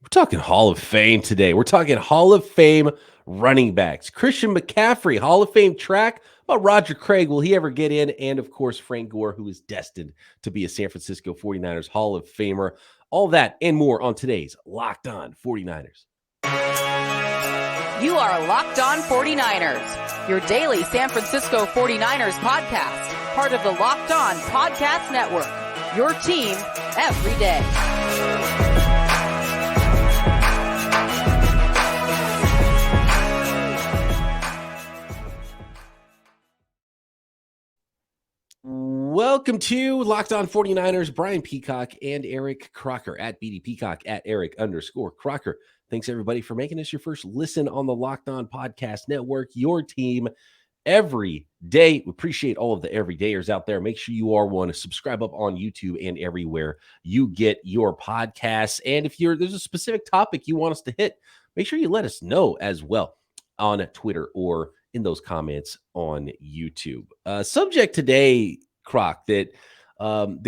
We're talking Hall of Fame today. We're talking Hall of Fame running backs. Christian McCaffrey, Hall of Fame track. About Roger Craig, will he ever get in? And of course, Frank Gore, who is destined to be a San Francisco 49ers Hall of Famer. All that and more on today's Locked On 49ers. You are Locked On 49ers, your daily San Francisco 49ers podcast, part of the Locked On Podcast Network, your team every day. Welcome to Locked On 49ers. Brian Peacock and Eric Crocker at BD Peacock at Eric_Crocker. Thanks everybody for making us your first listen on the Locked On Podcast Network, your team every day. We appreciate all of the everydayers out there. Make sure you are one to subscribe up on YouTube and everywhere you get your podcasts. And if there's a specific topic you want us to hit, make sure you let us know as well on Twitter or in those comments on YouTube. Subject today, Croc, that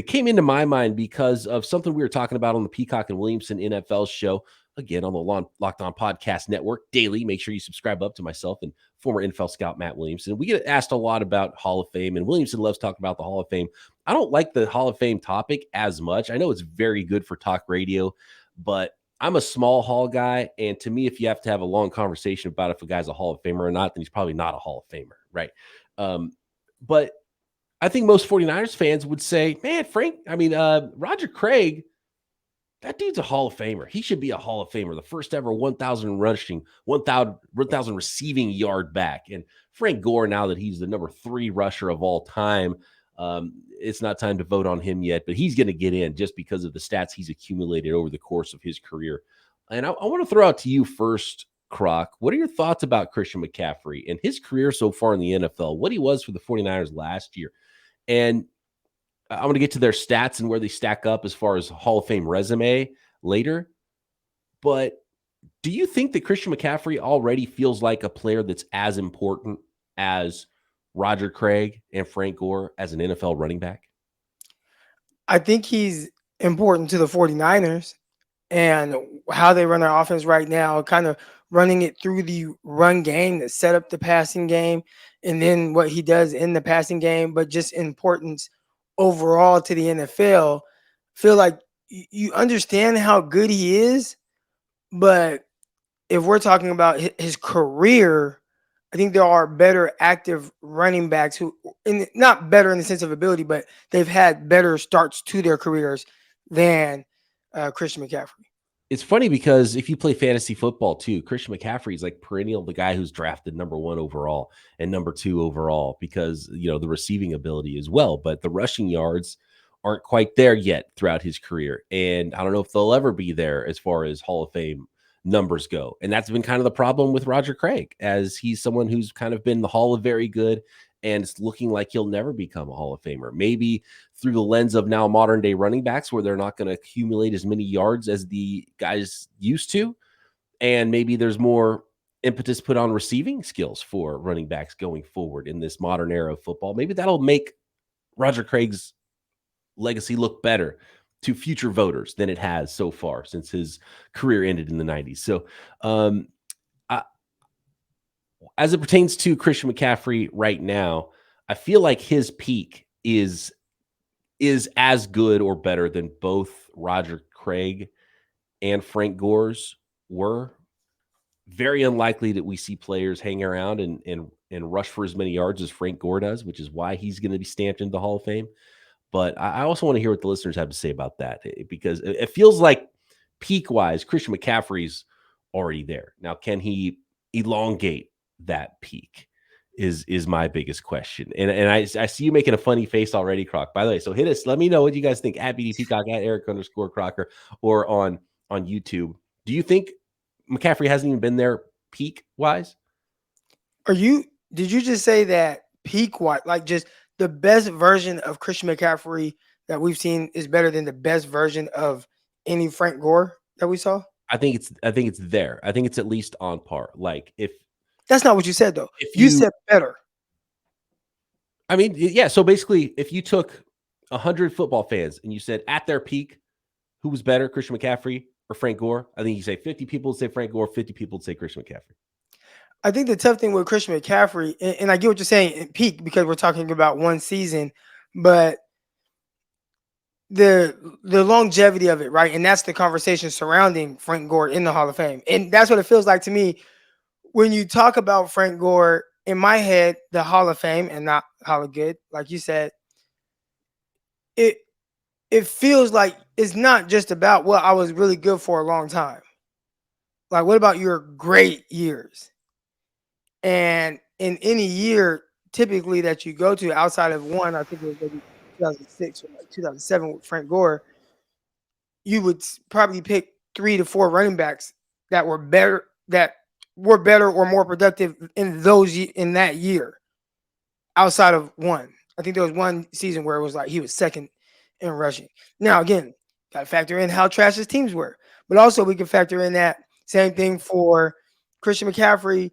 came into my mind because of something we were talking about on the Peacock and Williamson NFL show, again, on the Locked On Podcast Network daily. Make sure you subscribe up to myself and former NFL scout Matt Williamson. We get asked a lot about Hall of Fame, and Williamson loves talking about the Hall of Fame. I don't like the Hall of Fame topic as much. I know it's very good for talk radio, but I'm a small Hall guy, and to me, if you have to have a long conversation about if a guy's a Hall of Famer or not, then he's probably not a Hall of Famer, right? But I think most 49ers fans would say, man, Roger Craig, that dude's a Hall of Famer. He should be a Hall of Famer, the first ever 1,000 rushing, 1,000 receiving yard back. And Frank Gore, now that he's the number 3 rusher of all time, it's not time to vote on him yet, but he's going to get in just because of the stats he's accumulated over the course of his career. And I want to throw out to you first, Croc. What are your thoughts about Christian McCaffrey and his career so far in the NFL, what he was for the 49ers last year? And I'm going to get to their stats and where they stack up as far as Hall of Fame resume later. But do you think that Christian McCaffrey already feels like a player that's as important as Roger Craig and Frank Gore as an NFL running back? I think he's important to the 49ers and how they run their offense right now, kind of running it through the run game that set up the passing game, and then what he does in the passing game, but just importance overall to the NFL. Feel like you understand how good he is, but if we're talking about his career, I think there are better active running backs who, not better in the sense of ability, but they've had better starts to their careers than Christian McCaffrey. It's funny because if you play fantasy football too, Christian McCaffrey is like perennial the guy who's drafted number 1 overall and number 2 overall because, the receiving ability as well, but the rushing yards aren't quite there yet throughout his career. And I don't know if they'll ever be there as far as Hall of Fame numbers go. And that's been kind of the problem with Roger Craig, as he's someone who's kind of been the Hall of Very Good, and it's looking like he'll never become a Hall of Famer. Maybe through the lens of now modern day running backs, where they're not going to accumulate as many yards as the guys used to. And maybe there's more impetus put on receiving skills for running backs going forward in this modern era of football. Maybe that'll make Roger Craig's legacy look better to future voters than it has so far since his career ended in the 90s. So, as it pertains to Christian McCaffrey right now, I feel like his peak is as good or better than both Roger Craig and Frank Gore's were. Very unlikely that we see players hang around and rush for as many yards as Frank Gore does, which is why he's going to be stamped into the Hall of Fame. But I also want to hear what the listeners have to say about that, because it feels like peak-wise, Christian McCaffrey's already there. Now, can he elongate that peak is my biggest question. And I see you making a funny face already, Croc. By the way, so hit us. Let me know what you guys think at BD Peacock, at Eric_Crocker, or on YouTube. Do you think McCaffrey hasn't even been there peak-wise? Did you just say that peak-wise, like just the best version of Christian McCaffrey that we've seen is better than the best version of any Frank Gore that we saw? I think it's there. I think it's at least on par. Like, if that's not what you said, though. You said better. I mean, yeah. So basically, if you took 100 football fans and you said at their peak, who was better, Christian McCaffrey or Frank Gore? I think you say 50 people would say Frank Gore, 50 people would say Christian McCaffrey. I think the tough thing with Christian McCaffrey, and I get what you're saying in peak because we're talking about one season, but the longevity of it, right? And that's the conversation surrounding Frank Gore in the Hall of Fame. And that's what it feels like to me when you talk about Frank Gore. In my head, the Hall of Fame and not Hall of Good, like you said, it feels like it's not just about, well, I was really good for a long time. Like, what about your great years? And in any year, typically that you go to outside of one, I think it was maybe 2006 or like 2007 with Frank Gore, you would probably pick 3 to 4 running backs that were better or more productive in that year outside of one. I think there was one season where it was like he was second in rushing. Now, again, got to factor in how trash his teams were. But also we can factor in that same thing for Christian McCaffrey.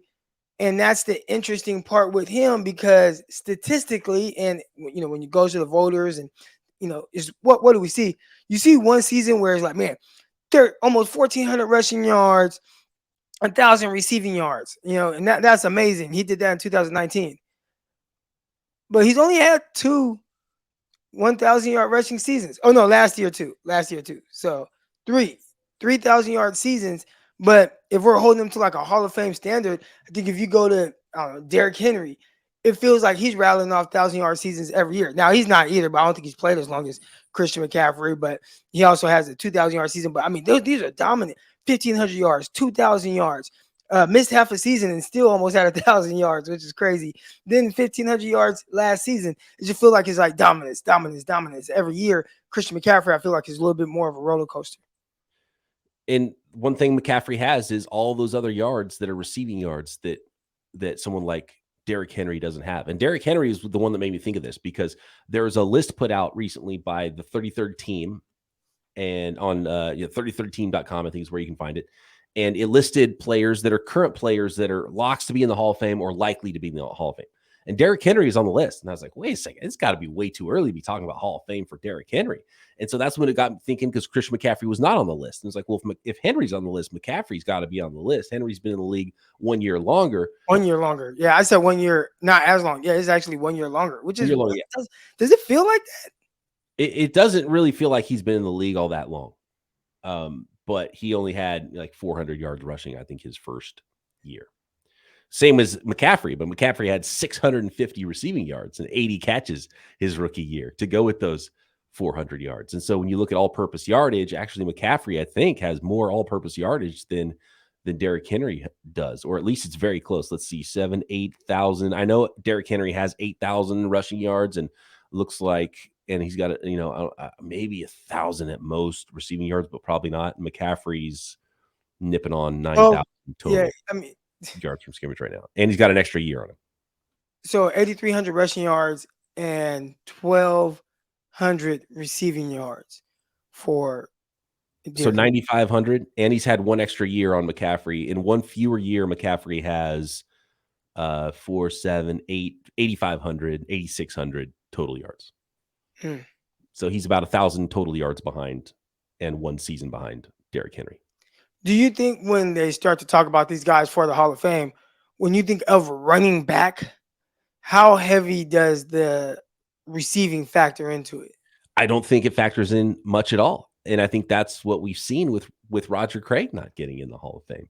And that's the interesting part with him because statistically, and when you go to the voters and is what do we see? You see one season where it's like, man, they're almost 1,400 rushing yards, 1,000 receiving yards, and that's amazing. He did that in 2019. But he's only had 2 1,000-yard rushing seasons. Oh no, last year too. So 3,000-yard seasons. But if we're holding him to like a Hall of Fame standard, I think if you go to Derrick Henry, it feels like he's rattling off 1,000-yard seasons every year. Now he's not either, but I don't think he's played as long as Christian McCaffrey. But he also has a 2,000-yard season. But I mean, these are dominant: 1,500 yards, 2,000 yards. Missed half a season and still almost had 1,000 yards, which is crazy. Then 1,500 yards last season. It just feels like it's like dominance every year. Christian McCaffrey, I feel like, is a little bit more of a roller coaster. And one thing McCaffrey has is all those other yards that are receiving yards that someone like Derrick Henry doesn't have. And Derrick Henry is the one that made me think of this because there was a list put out recently by the 33rd team and on 33rdteam.com, I think is where you can find it. And it listed players that are current players that are locks to be in the Hall of Fame or likely to be in the Hall of Fame. And Derrick Henry is on the list. And I was like, wait a second, it's got to be way too early to be talking about Hall of Fame for Derrick Henry. And so that's when it got me thinking because Christian McCaffrey was not on the list. And it's like, well, if Henry's on the list, McCaffrey's got to be on the list. Henry's been in the league 1 year longer. 1 year longer. Yeah, I said 1 year, not as long. Yeah, it's actually 1 year longer, which is, longer, yeah. Does it feel like that? It doesn't really feel like he's been in the league all that long. But he only had like 400 yards rushing, I think, his first year. Same as McCaffrey, but McCaffrey had 650 receiving yards and 80 catches his rookie year to go with those 400 yards. And so when you look at all-purpose yardage, actually McCaffrey, I think, has more all-purpose yardage than Derrick Henry does, or at least it's very close. Let's see, 8,000. I know Derrick Henry has 8,000 rushing yards and looks like, and he's got maybe 1,000 at most receiving yards, but probably not. McCaffrey's nipping on 9,000 total. Yeah, I mean, yards from scrimmage right now, and he's got an extra year on him. So 8,300 rushing yards and 1,200 receiving yards for. So 9,500, and he's had one extra year on McCaffrey. In one fewer year, McCaffrey has 4, 7, 8, 8,500, 8,600 total yards. So he's about 1,000 total yards behind and one season behind Derrick Henry. Do you think when they start to talk about these guys for the Hall of Fame, when you think of running back, how heavy does the receiving factor into it? I don't think it factors in much at all. And I think that's what we've seen with Roger Craig not getting in the Hall of Fame.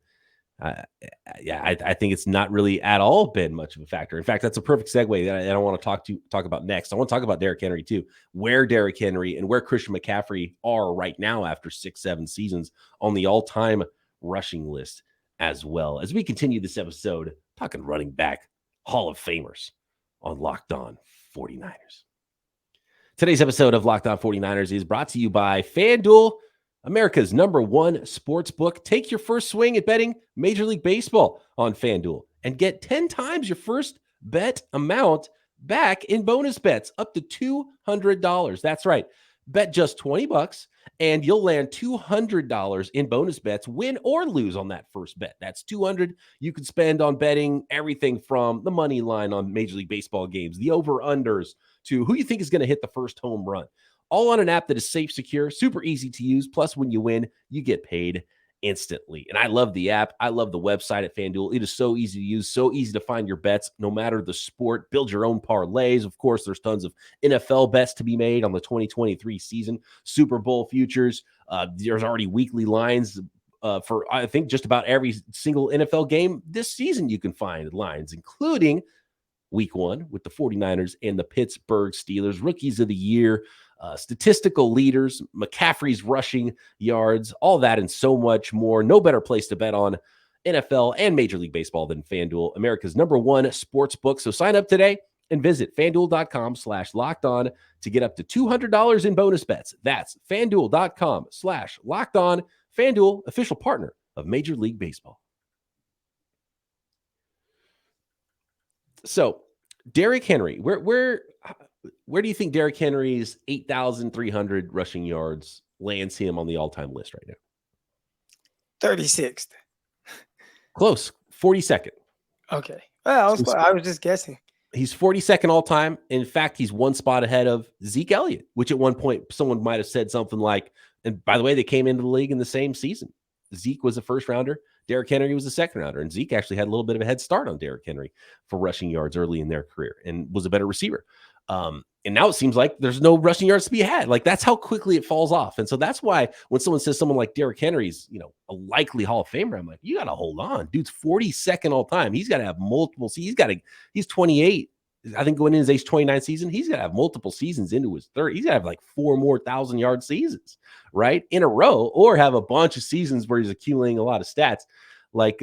I think it's not really at all been much of a factor. In fact, that's a perfect segue that I don't want to talk about next. I want to talk about Derrick Henry too, where Derrick Henry and where Christian McCaffrey are right now after 6-7 seasons on the all-time rushing list as well. As we continue this episode, talking running back Hall of Famers on Locked On 49ers. Today's episode of Locked On 49ers is brought to you by FanDuel, America's #1 sports book. Take your first swing at betting Major League Baseball on FanDuel and get 10 times your first bet amount back in bonus bets up to $200. That's right. Bet just $20 and you'll land $200 in bonus bets, win or lose on that first bet. That's $200 you can spend on betting everything from the money line on Major League Baseball games, the over-unders, to who you think is going to hit the first home run. all on an app that is safe, secure, super easy to use. Plus, when you win, you get paid instantly. And I love the app. I love the website at FanDuel. It is so easy to use, so easy to find your bets, no matter the sport. Build your own parlays. Of course, there's tons of NFL bets to be made on the 2023 season, Super Bowl futures. There's already weekly lines for, I think, just about every single NFL game this season. You can find lines, including week 1 with the 49ers and the Pittsburgh Steelers, rookies of the year, statistical leaders, McCaffrey's rushing yards, all that and so much more. No better place to bet on NFL and Major League Baseball than FanDuel, America's #1 sports book. So sign up today and visit FanDuel.com/lockedon to get up to $200 in bonus bets. That's FanDuel.com/lockedon. FanDuel, official partner of Major League Baseball. So, Derrick Henry, where do you think Derrick Henry's 8,300 rushing yards lands him on the all-time list right now? 36th. Close, 42nd. Okay. Well, I was just guessing. He's 42nd all-time. In fact, he's one spot ahead of Zeke Elliott, which at one point someone might have said something like, and by the way, they came into the league in the same season. Zeke was a first-rounder. Derrick Henry was a second-rounder, and Zeke actually had a little bit of a head start on Derrick Henry for rushing yards early in their career and was a better receiver. And now it seems like there's no rushing yards to be had. Like, that's how quickly it falls off. And so that's why when someone says someone like Derrick Henry's, a likely Hall of Famer, I'm like, you got to hold on. Dude's 42nd all time. He's got to have multiple. He's 28. I think going in his age 29 season, he's got to have multiple seasons into his 30. He's got to have like 4 more 1,000-yard seasons, right, in a row, or have a bunch of seasons where he's accumulating a lot of stats, like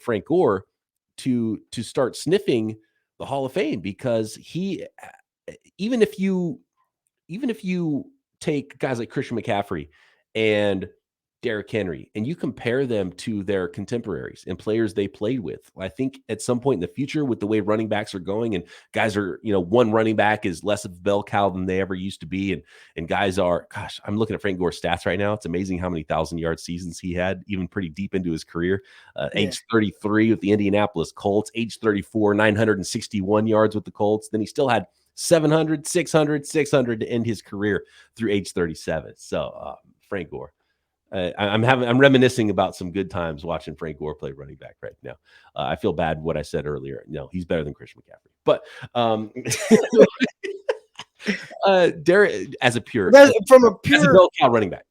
Frank Gore, to start sniffing the Hall of Fame. Because he, even if you take guys like Christian McCaffrey and Derrick Henry and you compare them to their contemporaries and players they played with, I think at some point in the future, with the way running backs are going and guys are, one running back is less of a bell cow than they ever used to be. And guys are, gosh, I'm looking at Frank Gore's stats right now. It's amazing how many 1,000-yard seasons he had, even pretty deep into his career. Age 33 with the Indianapolis Colts, age 34, 961 yards with the Colts. Then he still had 700, 600 to end his career through age 37. So Frank Gore. I'm reminiscing about some good times watching Frank Gore play running back right now. I feel bad what I said earlier. No, he's better than Christian McCaffrey. But Derrick, as a bell cow running back.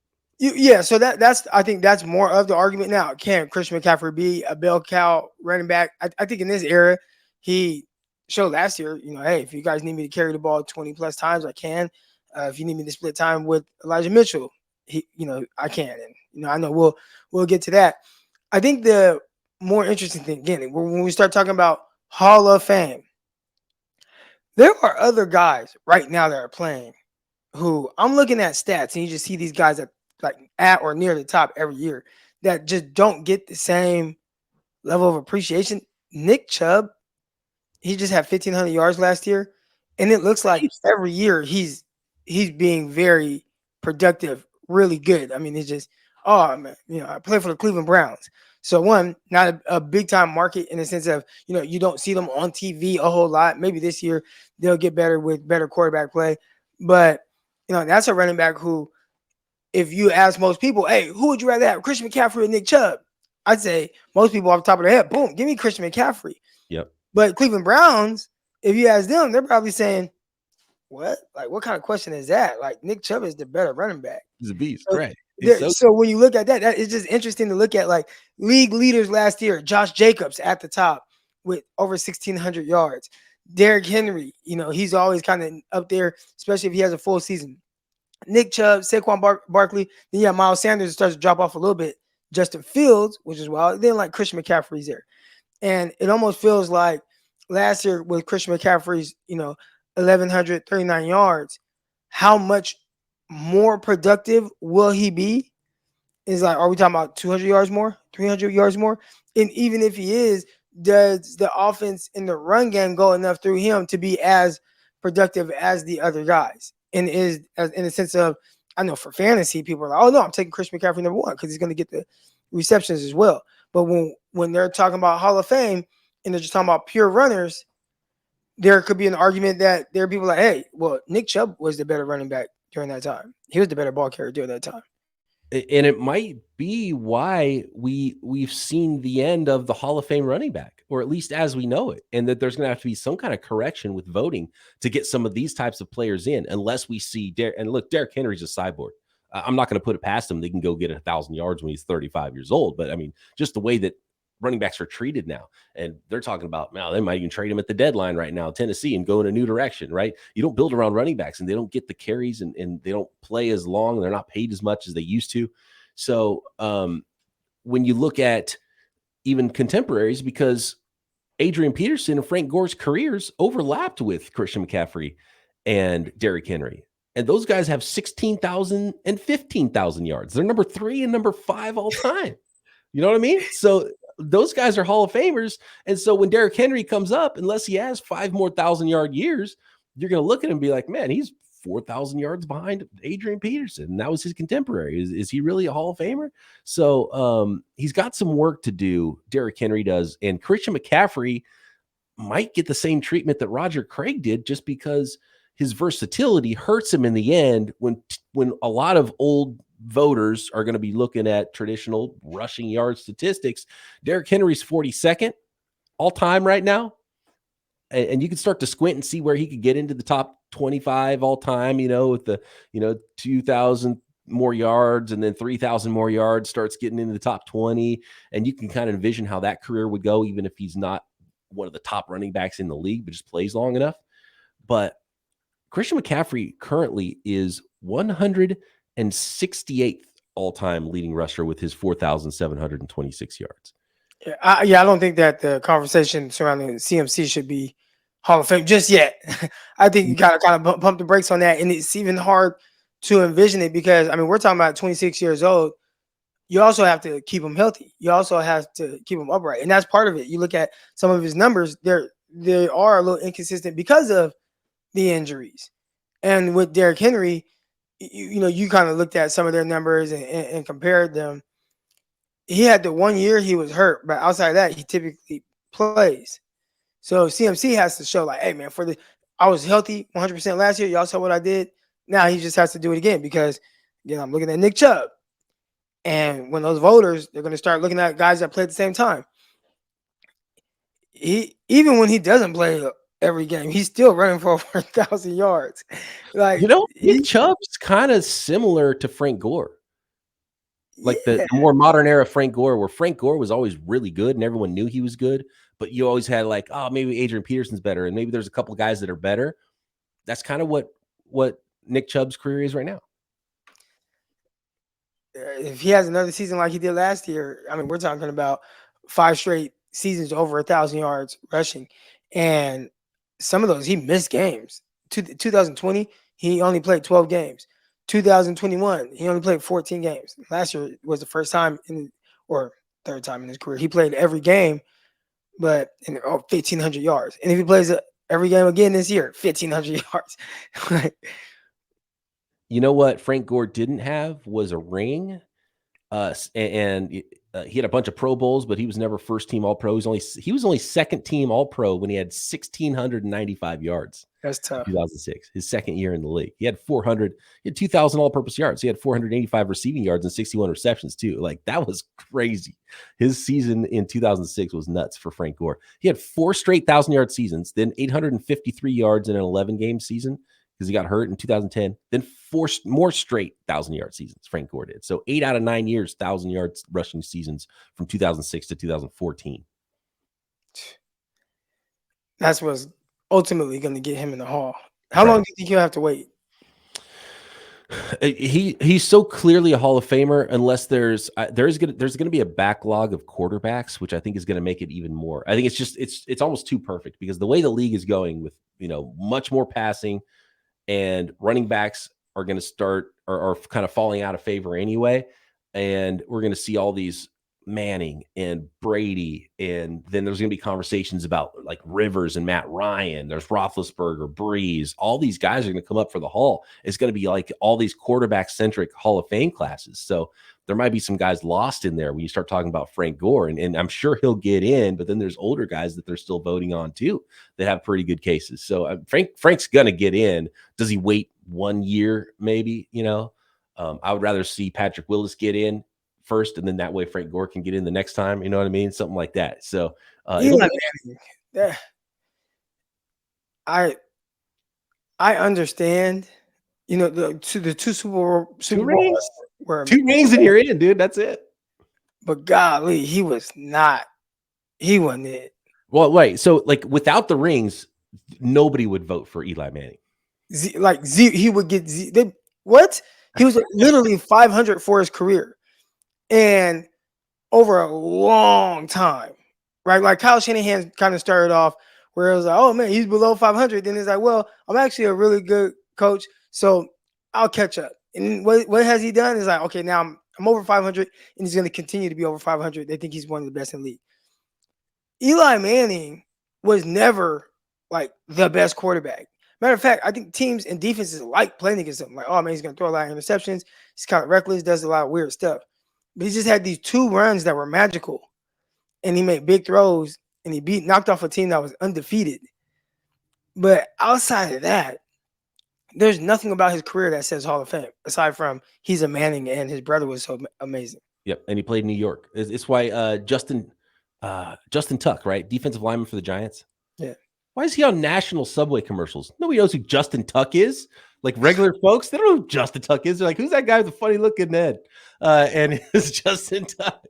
So that's I think that's more of the argument now. Can Christian McCaffrey be a bell cow running back? I think in this era, he showed last year, hey, if you guys need me to carry the ball 20 plus times, I can. If you need me to split time with Elijah Mitchell, I can. And, I know we'll get to that. I think the more interesting thing, again, when we start talking about Hall of Fame, there are other guys right now that are playing who I'm looking at stats and you just see these guys at or near the top every year that just don't get the same level of appreciation. Nick Chubb, he just had 1,500 yards last year, and it looks like every year he's being very productive, really good. I mean, it's just, man, I play for the Cleveland Browns. So one, not a big time market in the sense of, you don't see them on TV a whole lot. Maybe this year they'll get better with better quarterback play. But, that's a running back who, if you ask most people, hey, who would you rather have, Christian McCaffrey or Nick Chubb? I'd say most people off the top of their head, boom, give me Christian McCaffrey. Yep. But Cleveland Browns, if you ask them, they're probably saying, what? Like, what kind of question is that? Like, Nick Chubb is the better running back. He's a beast, so, right? So when you look at that, it's just interesting to look at, like, league leaders last year. Josh Jacobs at the top with over 1,600 yards. Derrick Henry, he's always kind of up there, especially if he has a full season. Nick Chubb, Saquon Barkley. Then Miles Sanders starts to drop off a little bit. Justin Fields, which is wild. Then like Christian McCaffrey's there. And it almost feels like last year with Christian McCaffrey's, 1,139 yards, how much more productive will he be? Is like, are we talking about 200 yards more, 300 yards more? And even if he is, does the offense in the run game go enough through him to be as productive as the other guys? And is in the sense of, I know for fantasy, people are like, oh no, I'm taking Christian McCaffrey number 1 because he's going to get the receptions as well. But when they're talking about Hall of Fame and they're just talking about pure runners, there could be an argument that there are people like, hey, well, Nick Chubb was the better running back during that time. He was the better ball carrier during that time. And it might be why we've seen the end of the Hall of Fame running back, or at least as we know it, and that there's going to have to be some kind of correction with voting to get some of these types of players in, unless we see and look, Derrick Henry's a cyborg. I'm not going to put it past him. They can go get 1,000 yards when he's 35 years old. But I mean, just the way that running backs are treated now, and they're talking about now, they might even trade him at the deadline right now, Tennessee, and go in a new direction, right? You don't build around running backs, and they don't get the carries, and they don't play as long. They're not paid as much as they used to. So when you look at even contemporaries, because Adrian Peterson and Frank Gore's careers overlapped with Christian McCaffrey and Derrick Henry. And those guys have 16,000 and 15,000 yards. They're number 3 and number 5 all time. You know what I mean? So those guys are Hall of Famers. And so when Derrick Henry comes up, unless he has 5 more 1,000-yard years, you're going to look at him and be like, man, he's 4,000 yards behind Adrian Peterson. And that was his contemporary. Is he really a Hall of Famer? So he's got some work to do. Derrick Henry does. And Christian McCaffrey might get the same treatment that Roger Craig did, just because his versatility hurts him in the end when a lot of old voters are going to be looking at traditional rushing yard statistics. Derrick Henry's 42nd all time right now. And you can start to squint and see where he could get into the top 25 all time, with the, 2,000 more yards and then 3,000 more yards, starts getting into the top 20. And you can kind of envision how that career would go, even if he's not one of the top running backs in the league, but just plays long enough. But Christian McCaffrey currently is 168th all-time leading rusher with his 4,726 yards. Yeah, I don't think that the conversation surrounding CMC should be Hall of Fame just yet. I think you got to kind of pump the brakes on that, and it's even hard to envision it because, I mean, we're talking about 26 years old. You also have to keep him healthy. You also have to keep him upright, and that's part of it. You look at some of his numbers; they are a little inconsistent because of the injuries. And with Derrick Henry, you kind of looked at some of their numbers and compared them. He had the 1 year he was hurt, but outside of that, he typically plays. So CMC has to show like, hey man, I was healthy 100% last year. Y'all saw what I did. Now he just has to do it again because, I'm looking at Nick Chubb. And when those voters, they're going to start looking at guys that play at the same time. Even when he doesn't play every game, he's still running for over 1,000 yards. Like, Nick Chubb's kind of similar to Frank Gore. Like the more modern era Frank Gore, where Frank Gore was always really good and everyone knew he was good, but you always had like, oh, maybe Adrian Peterson's better, and maybe there's a couple of guys that are better. That's kind of what Nick Chubb's career is right now. If he has another season like he did last year, I mean, we're talking about 5 straight seasons over 1,000 yards rushing, and some of those he missed games. 2020, he only played 12 games. 2021, he only played 14 games. Last year was the first time or third time in his career he played every game, but 1,500 yards. And if he plays every game again this year, 1,500 yards. You know what Frank Gore didn't have was a ring, and he had a bunch of Pro Bowls, but he was never first team All Pro. He was only second team All Pro when he had 1,695 yards. That's tough. 2006, his second year in the league. He had 2,000 all-purpose yards. He had 485 receiving yards and 61 receptions too. Like, that was crazy. His season in 2006 was nuts for Frank Gore. He had 4 straight 1,000-yard seasons, then 853 yards in an 11-game season because he got hurt in 2010. Then 4 more straight 1,000-yard seasons Frank Gore did. So 8 out of 9 years, 1,000-yard rushing seasons from 2006 to 2014. That's what's ultimately going to get him in the Hall. How long do you think he'll have to wait? He's so clearly a Hall of Famer, unless there's going to be a backlog of quarterbacks, which I think is going to make it even more. I think it's almost too perfect because the way the league is going with much more passing, and running backs are going to start are kind of falling out of favor anyway, and we're going to see all these Manning and Brady, and then there's going to be conversations about like Rivers and Matt Ryan. There's Roethlisberger, Breeze. All these guys are going to come up for the Hall. It's going to be like all these quarterback-centric Hall of Fame classes. So there might be some guys lost in there when you start talking about Frank Gore, and I'm sure he'll get in, but then there's older guys that they're still voting on too that have pretty good cases. So Frank's going to get in. Does he wait 1 year, maybe, I would rather see Patrick Willis get in first, and then that way Frank Gore can get in the next time. You know what I mean? Something like that. So Eli Manning, I understand, the two Super Bowls were 2 rings and you're in, dude. That's it. But golly, he wasn't it. Well, wait. So, like, without the rings, nobody would vote for Eli Manning. He would get what? He was literally 500 for his career, and over a long time, right? Like Kyle Shanahan kind of started off where it was like, oh man, he's below 500. Then it's like, well, I'm actually a really good coach, so I'll catch up. And what has he done? Is like, okay, now I'm over 500, and he's going to continue to be over 500. They think he's one of the best in the league. Eli Manning was never like the best quarterback. Matter of fact, I think teams and defenses like playing against him. Like, oh man, he's going to throw a lot of interceptions. He's kind of reckless, does a lot of weird stuff. But he just had these 2 runs that were magical, and he made big throws, and he knocked off a team that was undefeated. But outside of that, there's nothing about his career that says Hall of Fame, aside from he's a Manning and his brother was so amazing. Yep, and he played in New York. It's why Justin Tuck, right? Defensive lineman for the Giants. Yeah. Why is he on national Subway commercials? Nobody knows who Justin Tuck is. Like regular folks, they don't know who Justin Tuck is. They're like, who's that guy with the funny looking head? And it's Justin Tuck.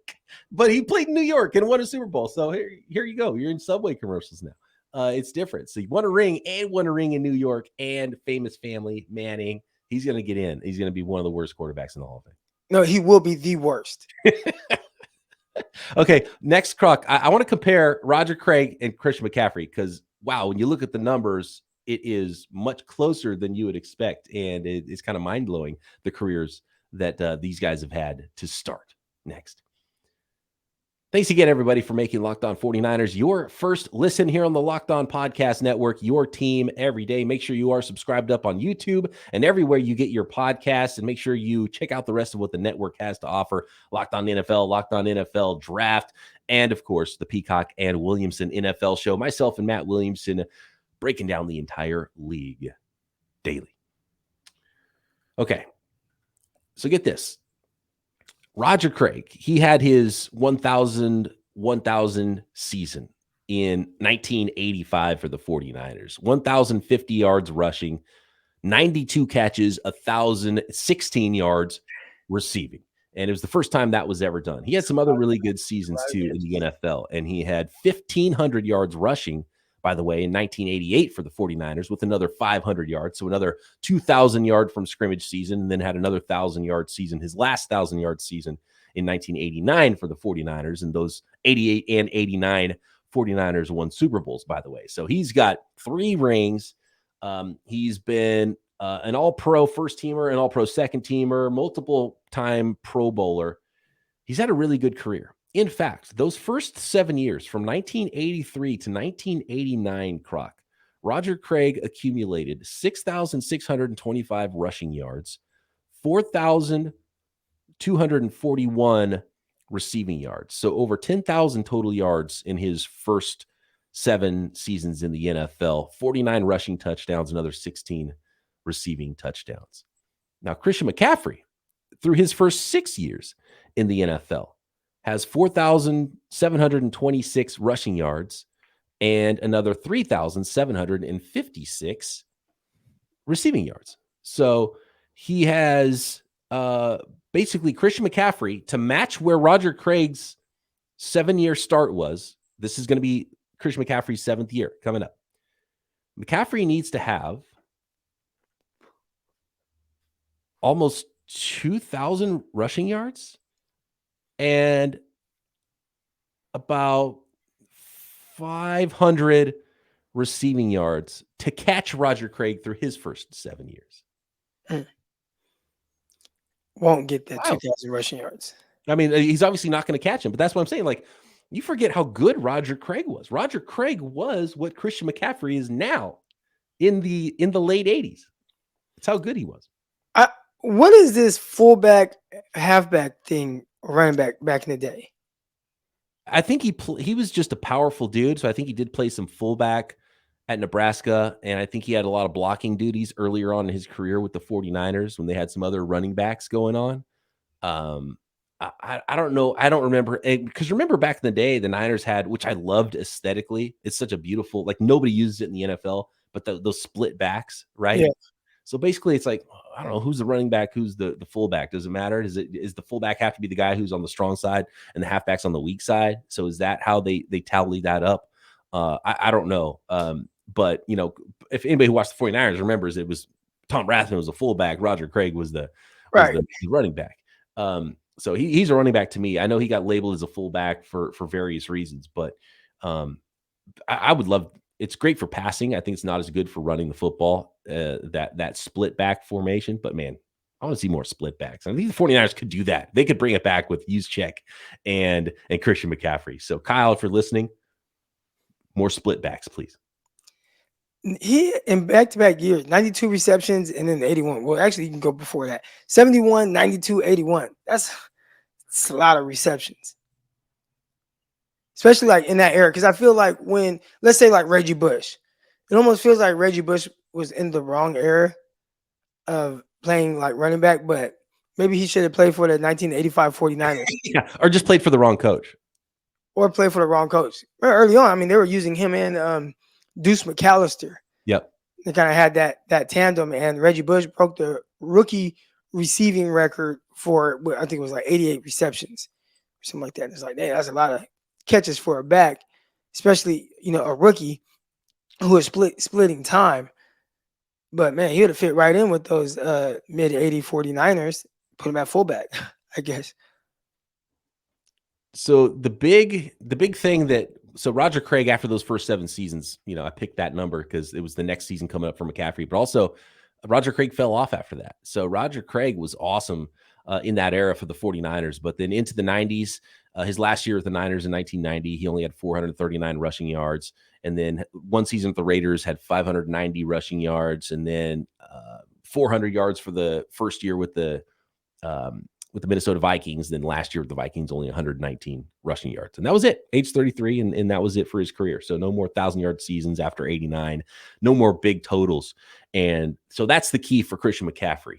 But he played in New York and won a Super Bowl. So here you go. You're in Subway commercials now. It's different. So you won a ring in New York and famous family, Manning. He's going to get in. He's going to be one of the worst quarterbacks in the Hall of Fame. No, he will be the worst. Okay, next, Croc. I want to compare Roger Craig and Christian McCaffrey because, wow, when you look at the numbers, it is much closer than you would expect. And it's kind of mind-blowing, the careers that these guys have had to start. Next. Thanks again, everybody, for making Locked On 49ers your first listen here on the Locked On Podcast Network, your team every day. Make sure you are subscribed up on YouTube and everywhere you get your podcasts, and make sure you check out the rest of what the network has to offer. Locked On NFL, Locked On NFL Draft, and, of course, the Peacock and Williamson NFL Show. Myself and Matt Williamson breaking down the entire league daily. Okay, so get this. Roger Craig, he had his 1,000 season in 1985 for the 49ers. 1,050 yards rushing, 92 catches, 1,016 yards receiving. And it was the first time that was ever done. He had some other really good seasons, too, in the NFL. And he had 1,500 yards rushing, by the way, in 1988 for the 49ers with another 500 yards. So another 2,000 yard from scrimmage season, and then had another 1,000-yard season, his last 1,000-yard season in 1989 for the 49ers. And those 88 and 89 49ers won Super Bowls, by the way. So he's got 3 rings. He's been an all-pro first teamer, an all-pro second teamer, multiple-time Pro Bowler. He's had a really good career. In fact, those first 7 years, from 1983 to 1989, Croc, Roger Craig accumulated 6,625 rushing yards, 4,241 receiving yards. So over 10,000 total yards in his first 7 seasons in the NFL, 49 rushing touchdowns, another 16 receiving touchdowns. Now, Christian McCaffrey, through his first 6 years in the NFL, has 4,726 rushing yards and another 3,756 receiving yards. So he has basically Christian McCaffrey to match where Roger Craig's 7-year start was. This is going to be Christian McCaffrey's 7th year coming up. McCaffrey needs to have almost 2,000 rushing yards and about 500 receiving yards to catch Roger Craig through his first 7 years. Won't get that 2,000 rushing yards. I mean, he's obviously not going to catch him, but that's what I'm saying. Like, you forget how good Roger Craig was. Roger Craig was what Christian McCaffrey is now in the late 80s. That's how good he was. What is this fullback, halfback thing, running back in the day? I think he was just a powerful dude, so I think he did play some fullback at Nebraska, and I think he had a lot of blocking duties earlier on in his career with the 49ers when they had some other running backs going on. I don't know. I don't remember, because remember back in the day, the Niners had, which I loved aesthetically. It's such a beautiful, like nobody uses it in the NFL, but those split backs, right? Yeah. So basically, it's like, I don't know who's the running back, who's the fullback. Does it matter? Is the fullback have to be the guy who's on the strong side and the halfback's on the weak side? So is that how they tally that up? I don't know. But if anybody who watched the 49ers remembers, it was Tom Rathman was a fullback, Roger Craig was the running back. So he's a running back to me. I know he got labeled as a fullback for various reasons, but I would love. It's great for passing. I think it's not as good for running the football, that split back formation. But man, I want to see more split backs. I think the 49ers could do that. They could bring it back with Juszczyk and Christian McCaffrey. So Kyle, if you're listening, more split backs, please. He in back-to-back years, 92 receptions and then 81. Well, actually, you can go before that. 71, 92, 81. That's a lot of receptions. Especially like in that era. Because I feel like when, let's say like Reggie Bush, it almost feels like Reggie Bush was in the wrong era of playing like running back, but maybe he should have played for the 1985 49ers. Yeah, or just played for the wrong coach. Or played for the wrong coach. Early on, I mean, they were using him and Deuce McAllister. Yep. They kind of had that tandem, and Reggie Bush broke the rookie receiving record for, I think it was like 88 receptions or something like that. It's like, hey, that's a lot of catches for a back, especially, a rookie who is splitting time. But man, he would have fit right in with those mid-80 49ers, put him at fullback, I guess. So the big thing so Roger Craig, after those first 7 seasons, I picked that number because it was the next season coming up for McCaffrey, but also Roger Craig fell off after that. So Roger Craig was awesome in that era for the 49ers, but then into the 90s, his last year with the Niners in 1990, he only had 439 rushing yards. And then one season with the Raiders had 590 rushing yards, and then 400 yards for the first year with the Minnesota Vikings. Then last year with the Vikings, only 119 rushing yards. And that was it, age 33. And that was it for his career. So no more 1,000-yard seasons after 89, no more big totals. And so that's the key for Christian McCaffrey.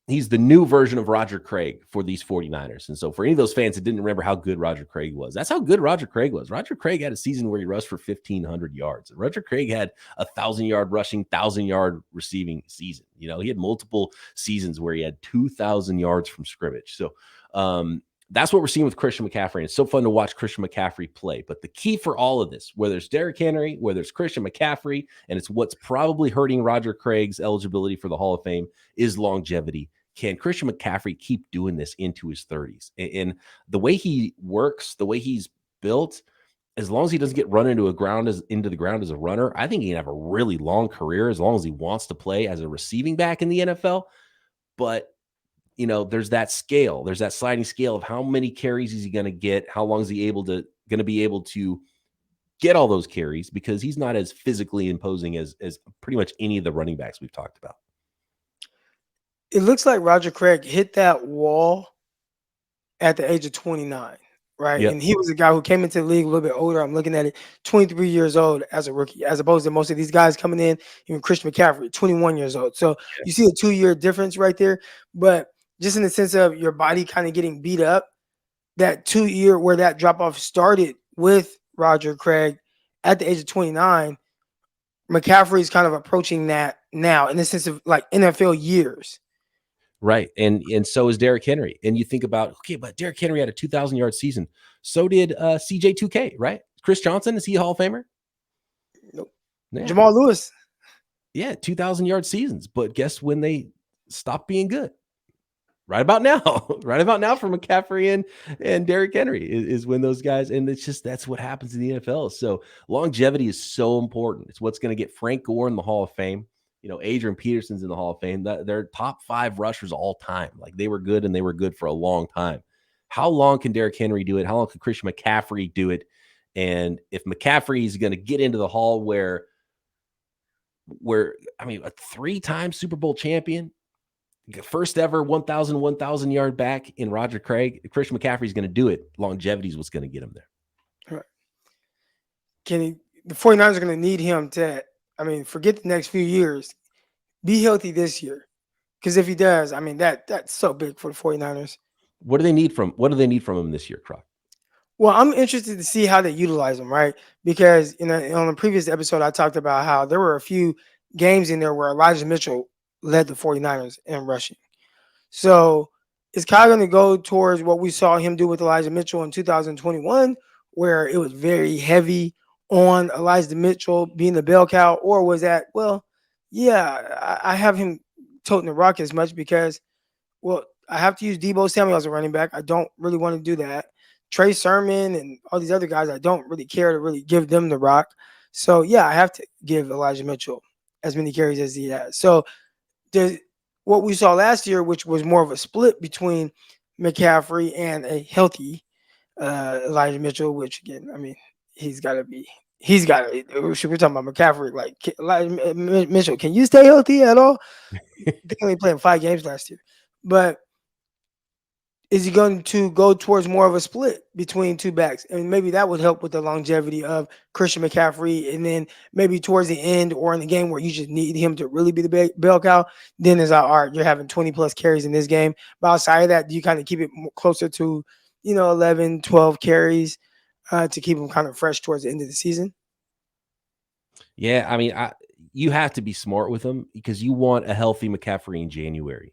He's the new version of Roger Craig for these 49ers. And so for any of those fans that didn't remember how good Roger Craig was, that's how good Roger Craig was. Roger Craig had a season where he rushed for 1,500 yards. Roger Craig had 1,000-yard rushing, 1,000-yard receiving season. He had multiple seasons where he had 2,000 yards from scrimmage. So that's what we're seeing with Christian McCaffrey. And it's so fun to watch Christian McCaffrey play. But the key for all of this, whether it's Derrick Henry, whether it's Christian McCaffrey, and it's what's probably hurting Roger Craig's eligibility for the Hall of Fame, is longevity. Can Christian McCaffrey keep doing this into his 30s? And the way he works, the way he's built, as long as he doesn't get run into the ground as a runner, I think he can have a really long career as long as he wants to play as a receiving back in the NFL. But there's that scale. There's that sliding scale of how many carries is he going to get? How long is he going to be able to get all those carries? Because he's not as physically imposing as pretty much any of the running backs we've talked about. It looks like Roger Craig hit that wall at the age of 29, right? Yep. And he was a guy who came into the league a little bit older. I'm looking at it, 23 years old as a rookie, as opposed to most of these guys coming in, even Christian McCaffrey, 21 years old. So you see a 2-year difference right there. But just in the sense of your body kind of getting beat up, that 2-year where that drop-off started with Roger Craig at the age of 29, McCaffrey is kind of approaching that now in the sense of like NFL years. Right. And so is Derrick Henry. And you think about, okay, but Derrick Henry had a 2,000-yard season. So did CJ2K, right? Chris Johnson, is he a Hall of Famer? Nope. Yeah. Jamal Lewis. Yeah, 2,000-yard seasons. But guess when they stopped being good? Right about now. Right about now for McCaffrey and Derrick Henry is when those guys, and it's just, that's what happens in the NFL. So longevity is so important. It's what's going to get Frank Gore in the Hall of Fame. Adrian Peterson's in the Hall of Fame. They're top 5 rushers all time. Like, they were good, and they were good for a long time. How long can Derrick Henry do it? How long can Christian McCaffrey do it? And if McCaffrey is going to get into the Hall where a 3-time Super Bowl champion, first ever 1,000 yard back in Roger Craig, if Christian McCaffrey is going to do it, longevity is what's going to get him there. Right. Can he the 49ers are going to need him to, forget the next few years. Be healthy this year. Because if he does, that's so big for the 49ers. What do they need from him this year, Croc? Well, I'm interested to see how they utilize him, right? Because on the previous episode, I talked about how there were a few games in there where Elijah Mitchell led the 49ers in rushing. So is Kyle going to go towards what we saw him do with Elijah Mitchell in 2021, where it was very heavy on Elijah Mitchell being the bell cow? Or was that, I have him toting the rock as much because, I have to use Deebo Samuel as a running back. I don't really want to do that. Trey Sermon and all these other guys, I don't really care to really give them the rock. So, I have to give Elijah Mitchell as many carries as he has. So, there's what we saw last year, which was more of a split between McCaffrey and a healthy Elijah Mitchell, which, again, he's got to. Should we talking about McCaffrey? Like, Elijah Mitchell, can you stay healthy at all? They only played 5 games last year. But is he going to go towards more of a split between two backs? And maybe that would help with the longevity of Christian McCaffrey. And then maybe towards the end or in the game where you just need him to really be the bell cow, then it's all right, you're having 20-plus carries in this game. But outside of that, do you kind of keep it closer to, 11, 12 carries to keep him kind of fresh towards the end of the season? Yeah, you have to be smart with him because you want a healthy McCaffrey in January.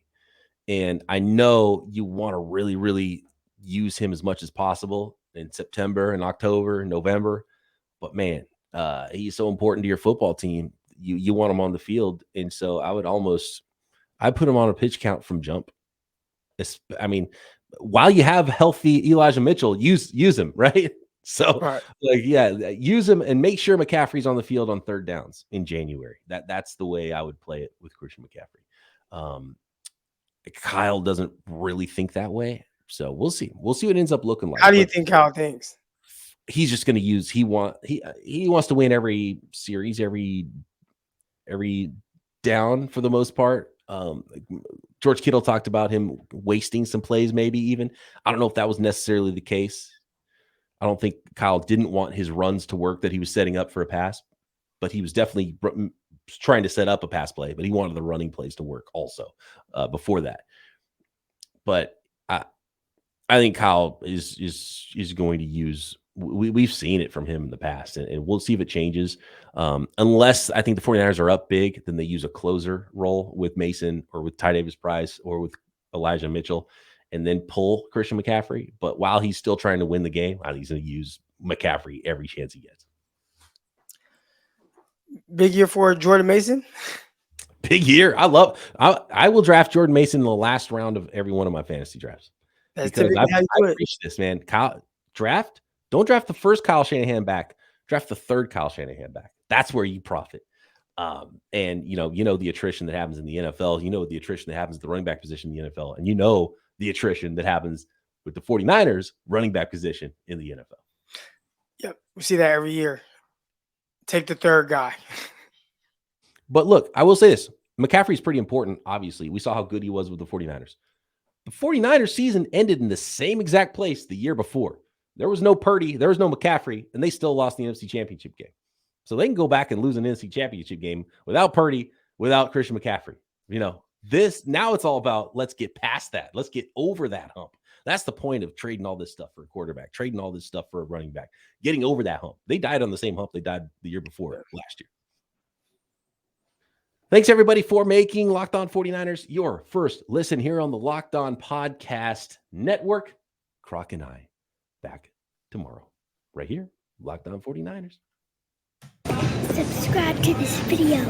And I know you want to really, really use him as much as possible in September and October and November. But, man, he's so important to your football team. You want him on the field. And so I put him on a pitch count from jump. While you have healthy Elijah Mitchell, use him, right? So, right. Use him and make sure McCaffrey's on the field on third downs in January. That's the way I would play it with Christian McCaffrey. Kyle doesn't really think that way, so we'll see. We'll see what it ends up looking like. How do you think Kyle thinks? He's just going to use. He wants to win every series, every down for the most part. George Kittle talked about him wasting some plays, maybe even. I don't know if that was necessarily the case. I don't think Kyle didn't want his runs to work that he was setting up for a pass, but he was definitely trying to set up a pass play, but he wanted the running plays to work also before that. But I think Kyle is going to use. We've seen it from him in the past, and we'll see if it changes. Unless I think the 49ers are up big, then they use a closer role with Mason or with Ty Davis-Price or with Elijah Mitchell, and then pull Christian McCaffrey. But while he's still trying to win the game, I think he's going to use McCaffrey every chance he gets. Big year for Jordan Mason. Big year. I will draft Jordan Mason in the last round of every one of my fantasy drafts. That's because I preach this, man. Don't draft the first Kyle Shanahan back. Draft the third Kyle Shanahan back. That's where you profit. And you know the attrition that happens in the NFL. You know the attrition that happens at the running back position in the NFL. And you know the attrition that happens with the 49ers running back position in the NFL. Yep. We see that every year. Take the third guy. But look, I will say this. McCaffrey's pretty important, obviously. We saw how good he was with the 49ers. The 49ers season ended in the same exact place the year before. There was no Purdy, there was no McCaffrey, and they still lost the NFC Championship game. So they can go back and lose an NFC Championship game without Purdy, without Christian McCaffrey. Now it's all about let's get past that. Let's get over that hump. That's the point of trading all this stuff for a quarterback, trading all this stuff for a running back, getting over that hump. They died on the same hump they died the year before last year. Thanks, everybody, for making Locked On 49ers your first listen here on the Locked On Podcast Network. Croc and I back tomorrow right here, Locked On 49ers. Subscribe to this video.